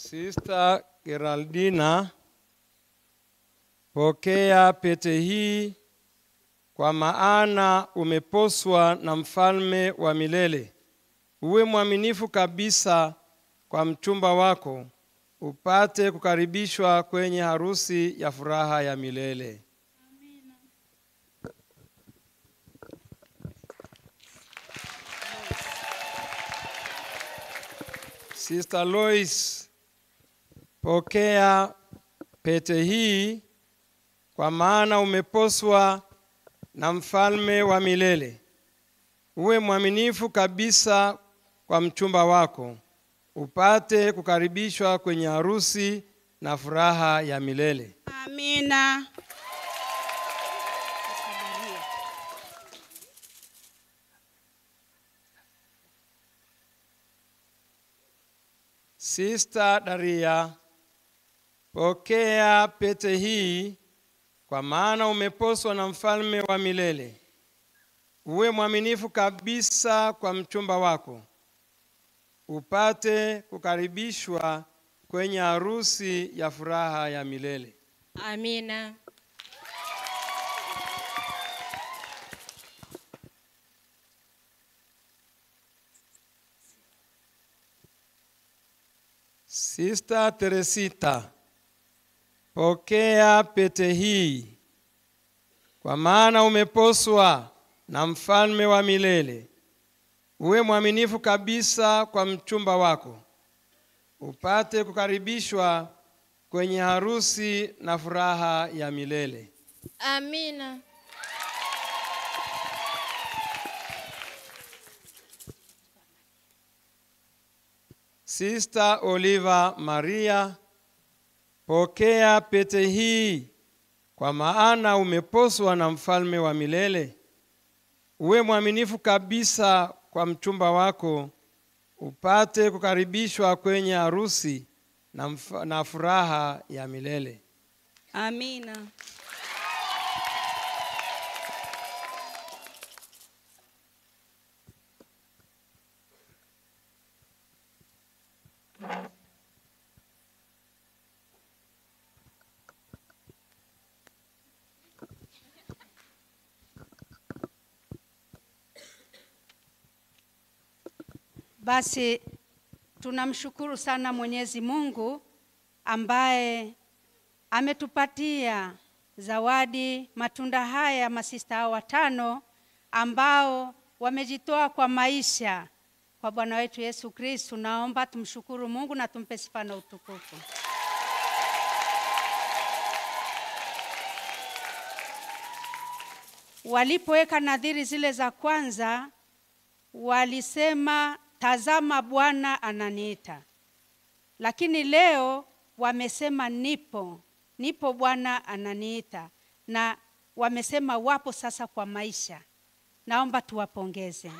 Sister Geraldina, pokea pete hii kwa maana umeposwa na mfalme wa milele. Uwe mwaminifu kabisa kwa mchumba wako, upate kukaribishwa kwenye harusi ya furaha ya milele. Amina. Sister Lois, pokea pete hii kwa maana umeposwa na mfalme wa milele. Uwe mwaminifu kabisa kwa mchumba wako, upate kukaribishwa kwenye harusi na furaha ya milele. Amina. Sister Daria, pokea pete hii kwa maana umeposwa na mfalme wa milele. Uwe mwaminifu kabisa kwa mchumba wako, upate kukaribishwa kwenye harusi ya furaha ya milele. Amina. Sister Teresita, pokea pete hii kwa maana umeposwa na mfalme wa milele. Uwe mwaminifu kabisa kwa mchumba wako, upate kukaribishwa kwenye harusi na furaha ya milele. Amina. Sister Oliva Maria, pokea pete hii kwa maana umeposwa na mfalme wa milele. Uwe mwaminifu kabisa kwa mchumba wako, upate kukaribishwa kwenye harusi na furaha ya milele. Amina. Basi tunamshukuru sana Mwenyezi Mungu ambaye ametupatia zawadi matunda haya masista watano ambao wamejitoa kwa maisha kwa Bwana wetu Yesu Kristo. Naomba tumshukuru Mungu na tumpe sifa na utukufu. Walipoweka nadhiri zile za kwanza, walisema tazama Bwana ananiita. Lakini leo wamesema nipo Bwana ananiita, na wamesema wapo sasa kwa maisha. Naomba tuwapongeze.